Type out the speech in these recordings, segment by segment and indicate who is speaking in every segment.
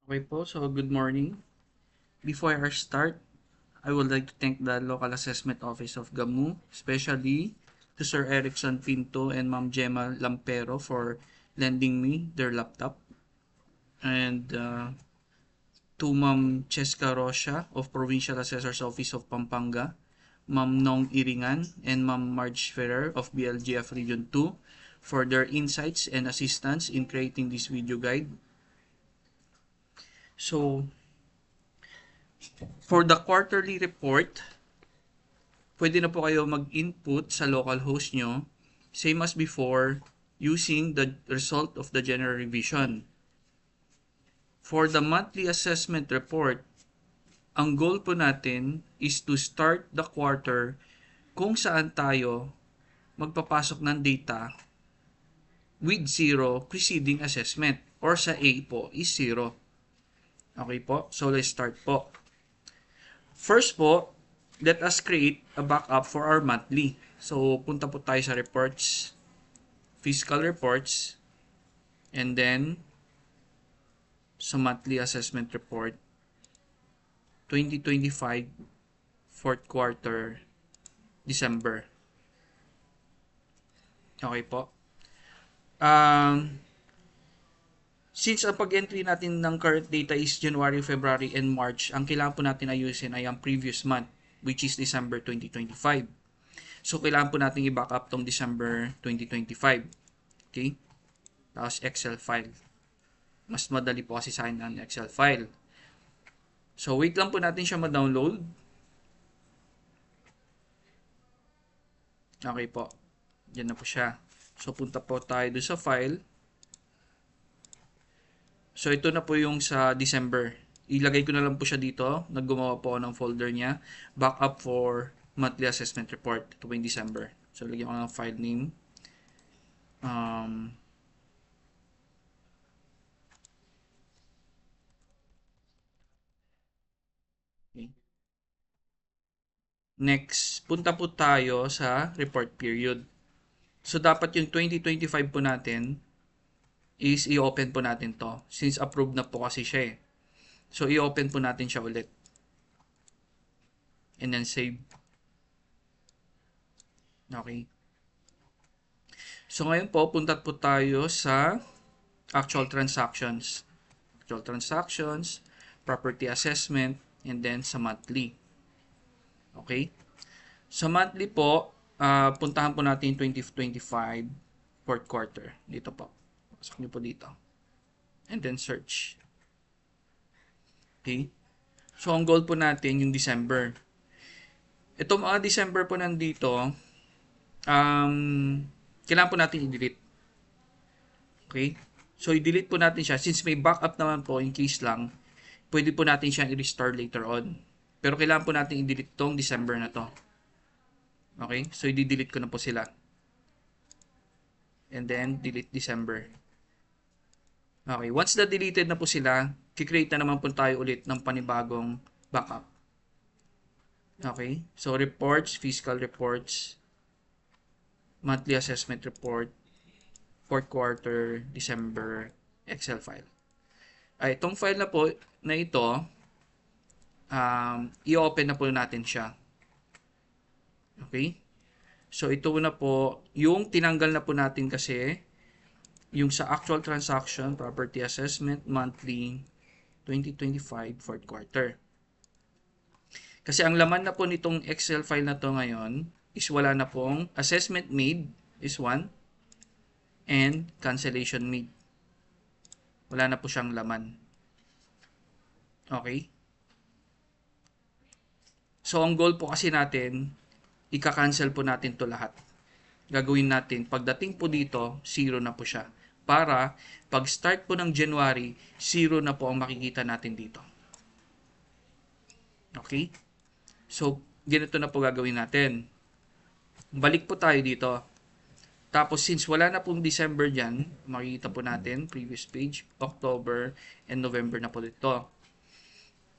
Speaker 1: Okay po, so good morning. Before I start, I would like to thank the Local Assessment Office of GAMU, especially to Sir Erickson Pinto and Ma'am Gemma Lampero for lending me their laptop. And to Ma'am Cheska Rocha of Provincial Assessor's Office of Pampanga, Ma'am Nong Iringan, and Ma'am Marge Ferrer of BLGF Region 2 for their insights and assistance in creating this video guide. So, for the quarterly report, pwede na po kayo mag-input sa local host nyo, same as before, using the result of the general revision. For the monthly assessment report, ang goal po natin is to start the quarter kung saan tayo magpapasok ng data with 0 preceding assessment, or sa A po is 0. Okay po? So let's start po. First po, let us create a backup for our monthly. So punta po tayo sa reports, fiscal reports, and then sa monthly assessment report 2025 fourth quarter December. Okay po. Since ang pag-entry natin ng current data is January, February, and March, ang kailangan po natin ayusin ay ang previous month, which is December 2025. So, kailangan po natin i-back up tong December 2025. Okay? Tapos, Excel file. Mas madali po kasi sa akin ang Excel file. So, wait lang po natin siya ma-download. Okay po. Yan na po siya. So, punta po tayo doon sa file. So, ito na po yung sa December. Ilagay ko na lang po siya dito. Naggumawa po ako ng folder niya. Backup for monthly assessment report. Ito po yung December. So, lagyan ko ng file name. Okay. Next, punta po tayo sa report period. So, dapat yung 2025 po natin is i-open po natin to. Since approved na po kasi siya eh. So, i-open po natin siya ulit. And then save. Okay. So, ngayon po, punta po tayo sa actual transactions. Actual transactions, property assessment, and then sa monthly. Okay? Sa monthly po, puntahan po natin 2025 fourth quarter. Dito po. Pasok nyo po dito. And then search. Okay? So, ang goal po natin yung December. Ito mga December po nandito, kailangan po natin i-delete. Okay? So, i-delete po natin siya. Since may backup naman po, in case lang, pwede po natin siyang i-restore later on. Pero kailangan po natin i-delete tong December na to. Okay? So, i-delete ko na po sila. And then, delete December. Okay. Once na deleted na po sila, kikreate na naman po tayo ulit ng panibagong backup. Okay? So, reports, fiscal reports, monthly assessment report, fourth quarter, December, Excel file. Ay, itong file na po na ito, i-open na po natin siya. Okay? So, ito na po, yung tinanggal na po natin kasi, yung sa actual transaction, property assessment, monthly, 2025, fourth quarter. Kasi ang laman na po nitong Excel file na to ngayon, is wala na pong assessment made is 1, and cancellation made. Wala na po siyang laman. Okay? So, ang goal po kasi natin, ika-cancel po natin to lahat. Gagawin natin, pagdating po dito, 0 na po siya. Para, pag start po ng January, 0 na po ang makikita natin dito. Okay? So, ganito na po gagawin natin. Balik po tayo dito. Tapos, since wala na pong December dyan, makikita po natin, previous page, October and November na po dito.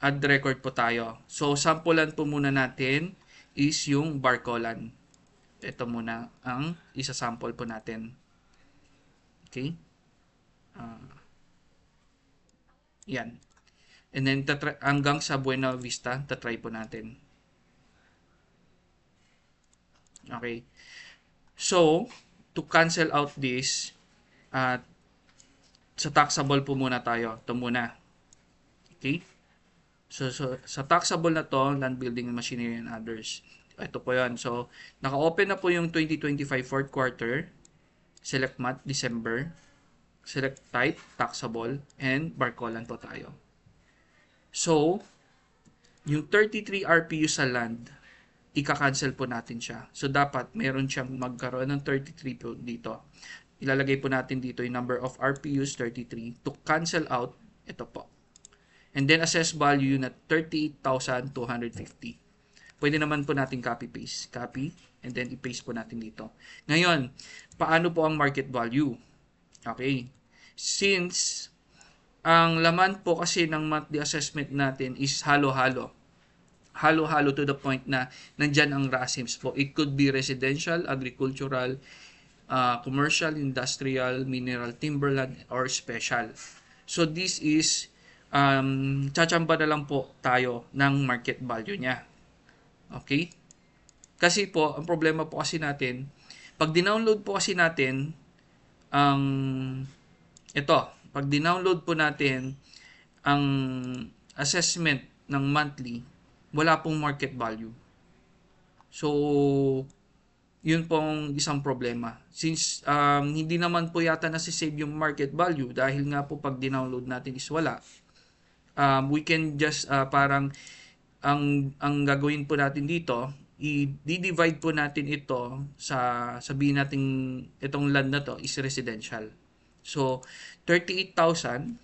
Speaker 1: Add record po tayo. So, sampulan po muna natin is yung Barcolan. Ito muna ang isa-sample po natin. Okay? Yan. And then hanggang sa Buena Vista, tatry po natin. Okay. So, to cancel out this, at sa taxable po muna tayo. Ito muna. Okay? So sa taxable na to, land building, machinery, and others. Ito po yan. So, naka-open na po yung 2025 fourth quarter. Select month, December. Select type, taxable, and Barcolan po tayo. So, yung 33 RPU sa land, ika-cancel po natin siya. So, dapat meron siyang magkaroon ng 33 po dito. Ilalagay po natin dito yung number of RPUs, 33. To cancel out, ito po. And then, assess value na 38,250. Pwede naman po natin copy-paste. Copy, and then i-paste po natin dito. Ngayon, paano po ang market value? Okay. Since ang laman po kasi ng monthly assessment natin is halo-halo. Halo-halo to the point na nandyan ang RASIMs po. It could be residential, agricultural, commercial, industrial, mineral, timberland, or special. So this is, tsachamba na lang po tayo ng market value niya. Okay? Kasi po, ang problema po kasi natin, pag dinownload po kasi natin, pag dinownload po natin ang assessment ng monthly, wala pong market value. So, yun pong isang problema. Since hindi naman po yata nasi-save yung market value dahil nga po pag dinownload natin is wala, we can just parang ang gagawin po natin dito, i-divide po natin ito sa, sabihin natin itong land na to is residential. So, 38,250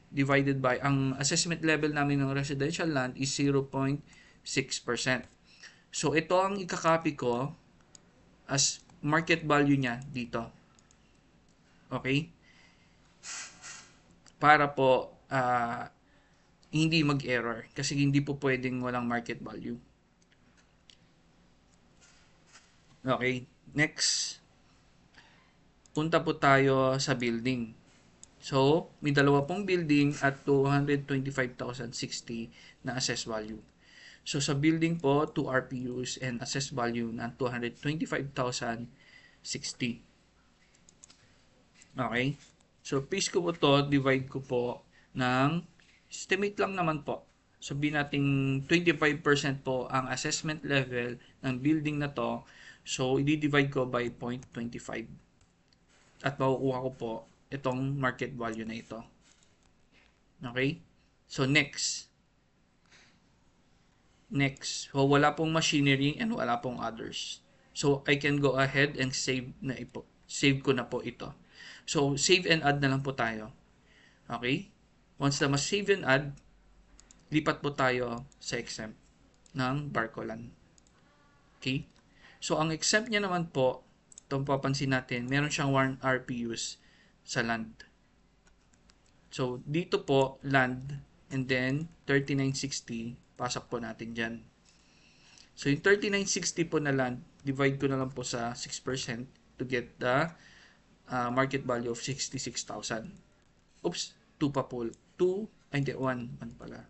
Speaker 1: divided by, ang assessment level namin ng residential land is 0.6%. So, ito ang ikakopy ko as market value niya dito. Okay? Para po, hindi mag-error kasi hindi po pwedeng walang market value. Okay, next. Punta po tayo sa building. So, may dalawa pong building at 225,060 na assess value. So, sa building po, 2 RPUs and assess value na 225,060. Okay? So, paste ko po to, divide ko po ng estimate lang naman po. Sabihin natin 25% po ang assessment level ng building na to. So, i-divide ko by 0.25. At makukuha ko po itong market value na ito. Okay? So, next. So, wala pong machinery and wala pong others. So, I can go ahead and save ko na po ito. So, save and add na lang po tayo. Okay? Once na ma-save and add, lipat po tayo sa exempt ng Barcolan. Okay? So, ang exempt niya naman po, itong papansin natin, meron siyang 1 RPUs sa land. So, dito po, land, and then 3960, pasok po natin dyan. So, yung 3960 po na land, divide ko na lang po sa 6% to get the market value of 66,000. Oops, 2 pa po. 2, ay hindi, 1 pala.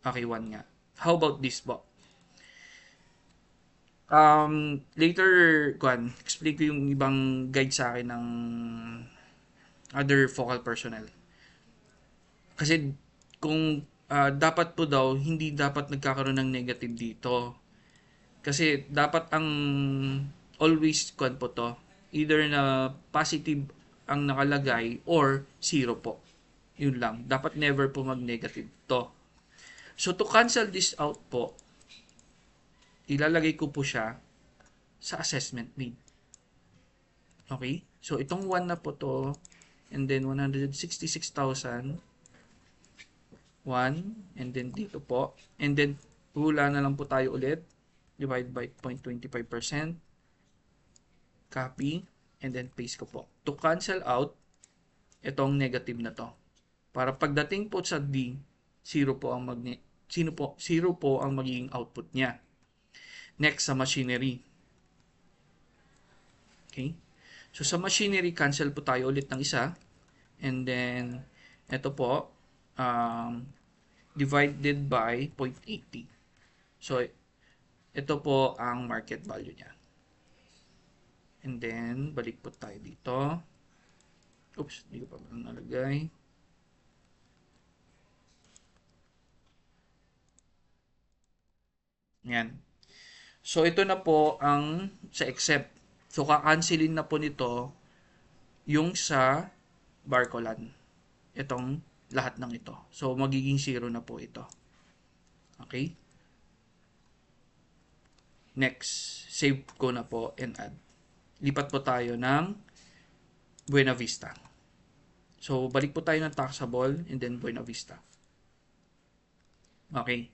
Speaker 1: Okay, 1 nga. How about this po? Later, explain ko yung ibang guide sa akin ng other focal personnel. Kasi kung dapat po daw, hindi dapat nagkakaroon ng negative dito. Kasi dapat ang always po to, either na positive ang nakalagay or 0 po. Yun lang. Dapat never po mag-negative to. So, to cancel this out po, ilalagay ko po siya sa assessment need. Okay? So, itong 1 na po to, and then 166,000, 1, and then dito po, and then hula na lang po tayo ulit, divide by 0.25%, copy, and then paste ko po. To cancel out, itong negative na to. Para pagdating po sa D, 0 po ang magiging output niya. Next, sa machinery. Okay? So, sa machinery, cancel po tayo ulit ng isa. And then, Ito po, divided by 0.80. So, ito po ang market value niya. And then, balik po tayo dito. Oops, hindi ko pa nalagay. Yan. So, ito na po ang sa except. So, kakansilin na po nito yung sa Barcolan. Itong lahat ng ito. So, magiging 0 na po ito. Okay? Next, save ko na po and add. Lipat po tayo ng Buena Vista. So, balik po tayo ng taxable and then Buena Vista. Okay?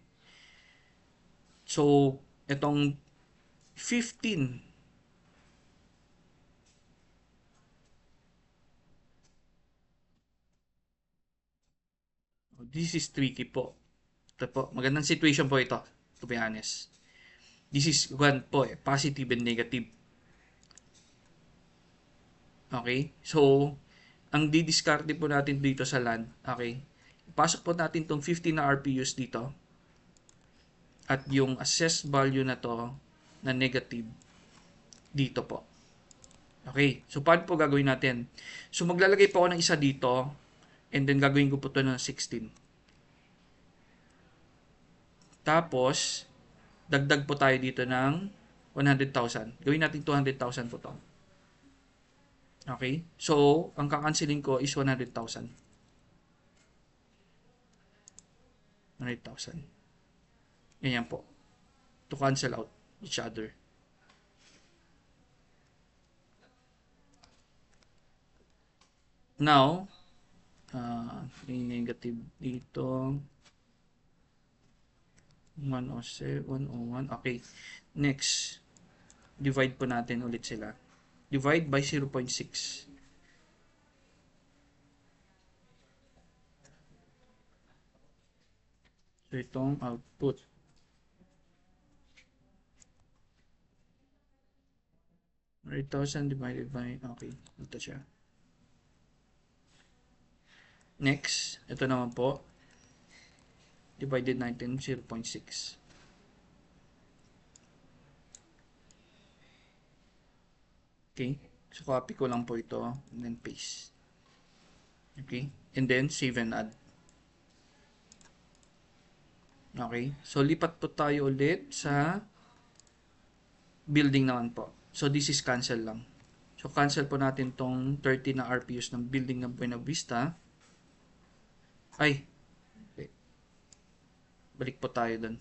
Speaker 1: So, itong 15 this is tricky po. Ito po, magandang situation po ito, to be honest. This is one po positive and negative. Okay? So, ang di-discard po natin dito sa land, okay? Pasok po natin tong 15 na RPUs dito. At yung assessed value na to, na negative, dito po. Okay? So, paano po gagawin natin? So, maglalagay po ako ng isa dito, and then gagawin ko po ito ng 16. Tapos, dagdag po tayo dito ng 100,000. Gawin natin 200,000 po to. Okay? So, ang kakansilin ko is 100,000. 100,000. Ganyan po. To cancel out each other. Now, negative dito. 107, 101. Okay. Next, divide po natin ulit sila. Divide by 0.6. So, itong output. $100,000 divided by, okay, ito siya. Next, ito naman po, divided natin 0.6. Okay, so copy ko lang po ito, and then paste. Okay, and then save and add. Okay, so lipat po tayo ulit sa building naman po. So this is cancel lang. So cancel po natin tong 30 na RPUs ng building ng Buena Vista. Ay, okay. Balik po tayo dun.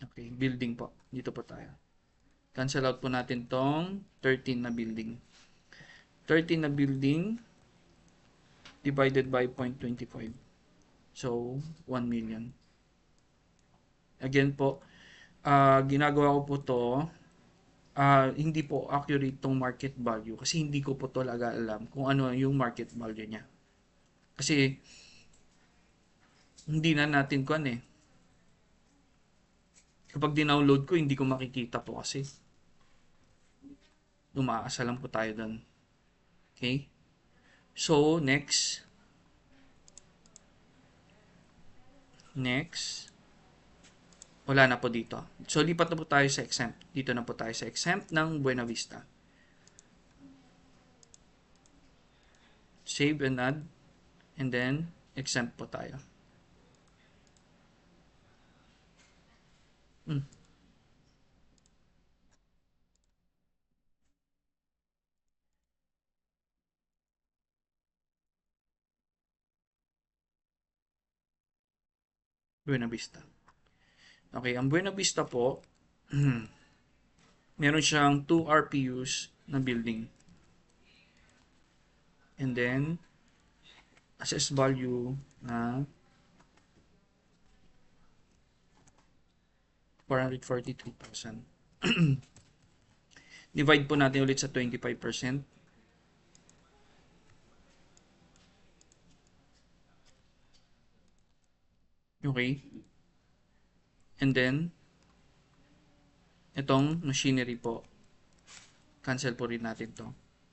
Speaker 1: Okay, building po. Dito po tayo. Cancel out po natin tong 13 na building. 13 na building divided by 0.25. So, 1 million. Again po, ginagawa ko po to, hindi po accurate tong market value kasi hindi ko po talaga alam kung ano yung market value niya. Kasi, hindi na natin kuan eh. Kapag dinownload ko, hindi ko makikita po kasi. Umaasa lang po tayo doon. Okay? So, next. Next. Wala na po dito. So, lipat na po tayo sa exempt. Dito na po tayo sa exempt ng Buena Vista. Save and add. And then, exempt po tayo. Buena Vista. Okay, ang Buena Vista po, meron siyang 2 RPUs na building. And then, assess value na 443,000. Divide po natin ulit sa 25%. Okay. And then, itong machinery po. cancel po rin natin to.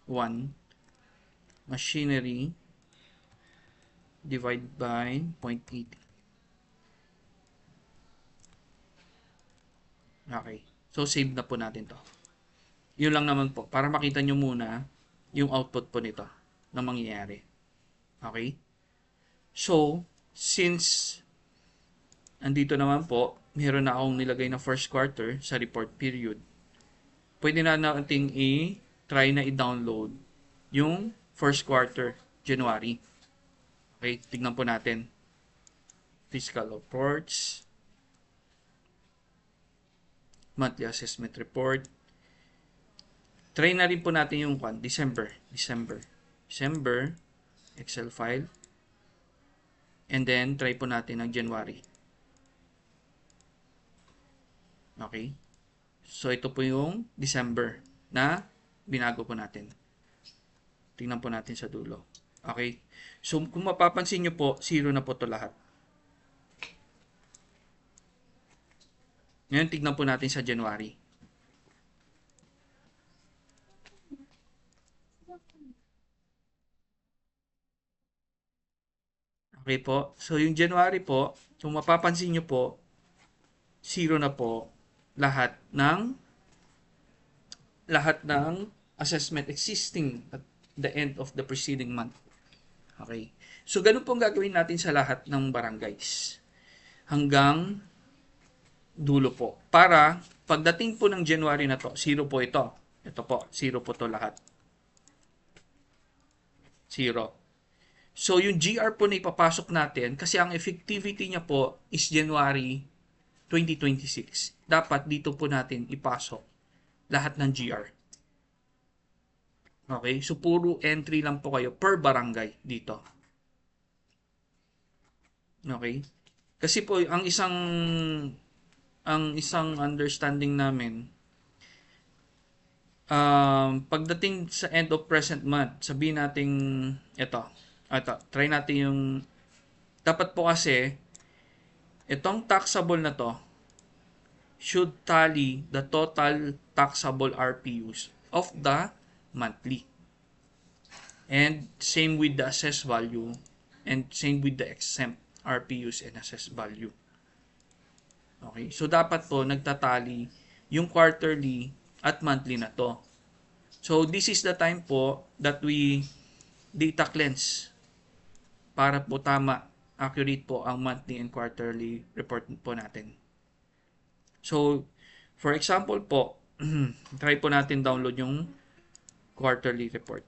Speaker 1: 1 machinery divide by 0.80. Okay. So, save na po natin to. Yun lang naman po. Para makita nyo muna yung output po nito na mangyayari. Okay? So, since andito naman po, meron na akong nilagay na first quarter sa report period, pwede na natin i-try na i-download yung first quarter, January. Okay, tignan po natin. Fiscal reports, monthly assessment report. Try na rin po natin yung December, Excel file. And then, try po natin ang January. Okay? So, ito po yung December na binago po natin. Tingnan po natin sa dulo. Okay? So, kung mapapansin nyo po, 0 na po ito lahat. Ngayon, tignan po natin sa January. Okay po. So, yung January po, kung mapapansin nyo po, 0 na po lahat ng assessment existing at the end of the preceding month. Okay. So, ganun pong gagawin natin sa lahat ng barangays. Hanggang dulo po. Para, pagdating po ng January na to, 0 po ito. Ito po, 0 po to lahat. 0. So, yung GR po na ipapasok natin, kasi ang effectivity niya po is January 2026. Dapat dito po natin ipasok lahat ng GR. Okay? So, puro entry lang po kayo per barangay dito. Okay? Kasi po, ang isang understanding namin, pagdating sa end of present month, sabihin natin ito, try natin yung, dapat po kasi, itong taxable na to, should tally the total taxable RPUs of the monthly. And same with the assessed value, and same with the exempt RPUs and assessed value. Okay, so dapat po nagtatali yung quarterly at monthly na to. So, this is the time po that we data cleanse para po tama, accurate po ang monthly and quarterly report po natin. So, for example po, try po natin download yung quarterly report.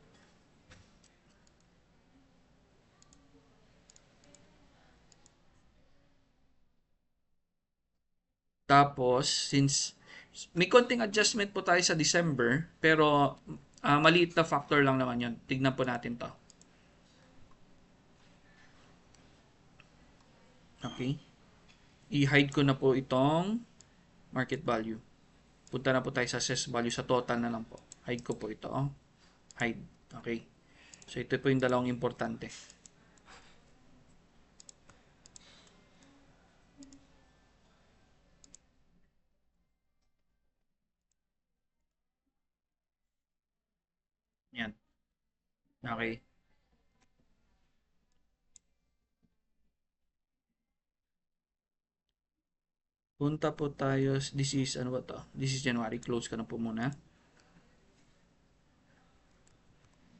Speaker 1: Tapos, since may konting adjustment po tayo sa December, pero maliit na factor lang naman yun. Tignan po natin to. Okay. I-hide ko na po itong market value. Punta na po tayo sa assessed value, sa total na lang po. Hide ko po ito. Hide. Okay. So, ito po yung dalawang importante. Yan. Okay. Punta po tayo. This is, ano ba to? This is January. Close ka na po muna.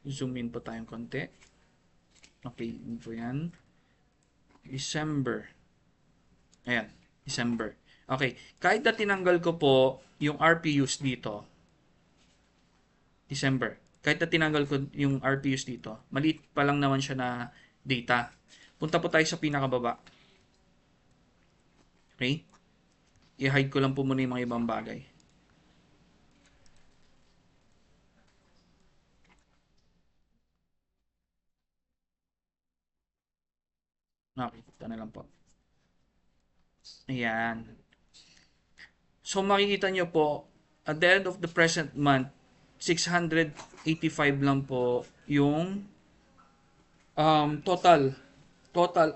Speaker 1: Zoom in po tayong konti. Okay, yun po yan. December. Ayan, December. Okay, kahit na tinanggal ko po yung RPUs dito, December. Kahit na tinanggal ko yung RPUs dito, maliit pa lang naman siya na data. Punta po tayo sa pinakababa. Okay? I-hide ko lang po muna yung mga ibang bagay. Okay, ito na lang po. Ayan. So, makikita nyo po, at the end of the present month, 685 lang po yung total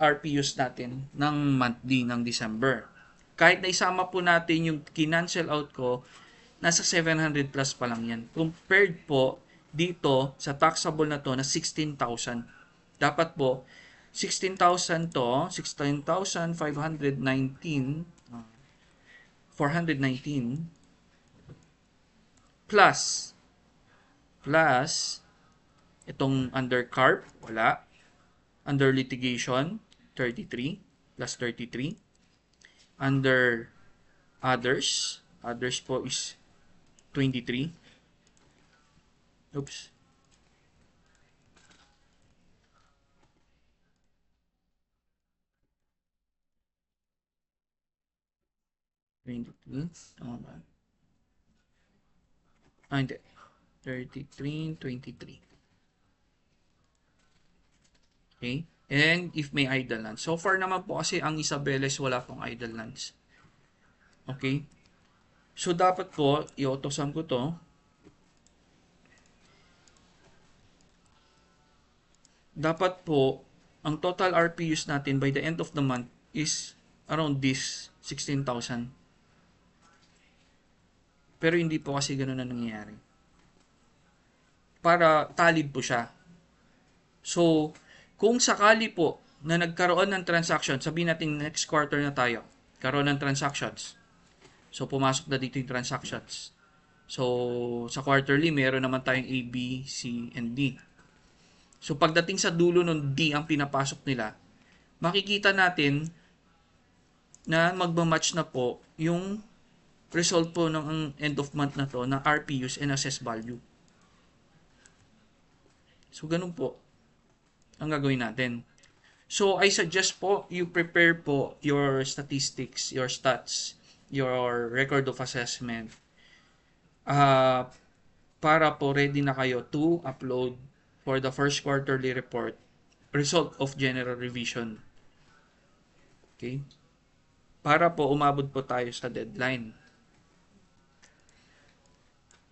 Speaker 1: RPUs natin ng monthly ng December. Kahit na isama po natin yung kinancel out ko nasa 700 plus pa lang yan. Compared po dito sa taxable na to na 16,000. Dapat po 16,000 to, 16,519, 419 plus itong under carp, wala. Under litigation, 33 plus 33. Under others po is 23. Oops. Tama ba? Hindi. 33, 23. Okay? And if may idle lands. So far naman po kasi ang Isabeles wala pong idle lands. Okay? So dapat po, i-autosum ko to. Dapat po, ang total RPUs natin by the end of the month is around this 16,000. Pero hindi po kasi ganun na nangyayari. Para talid po siya. So, kung sakali po na nagkaroon ng transaction, sabihin natin next quarter na tayo, karoon ng transactions. So, pumasok na dito yung transactions. So, sa quarterly, meron naman tayong A, B, C, and D. So, pagdating sa dulo ng D ang pinapasok nila, makikita natin na magmamatch na po yung result po ng end of month na to ng RPUs and assessed value. So, ganun po ang gagawin natin. So, I suggest po, you prepare po your statistics, your stats, your record of assessment para po ready na kayo to upload for the first quarterly report, result of general revision. Okay? Para po umabot po tayo sa deadline.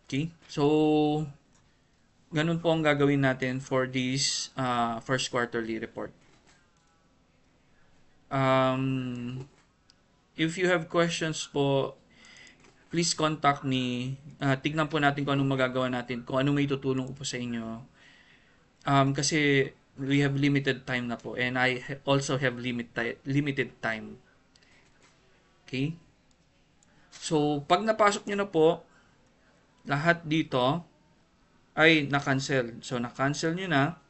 Speaker 1: Okay? So, ganun po ang gagawin natin for this first quarterly report. If you have questions po, please contact me. Tignan po natin kung anong magagawa natin, kung ano may tutulong ko po sa inyo. Kasi we have limited time na po and I also have limited time. Okay? So, pag napasok nyo na po, lahat dito ay na-cancel. So, na-cancel nyo na.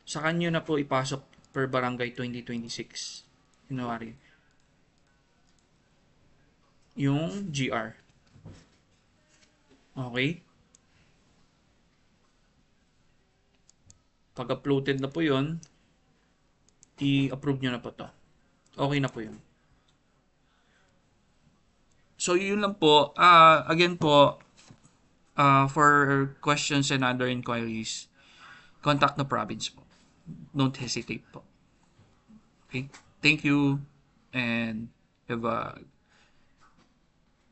Speaker 1: Saka nyo na po ipasok per barangay 2026. January. Yung GR. Okay? Pag uploaded na po yun, i-approve nyo na po to. Okay na po yun. So, yun lang po. Again po, for questions and other inquiries, contact the province po. Don't hesitate po. Okay? Thank you and have a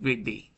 Speaker 1: great day.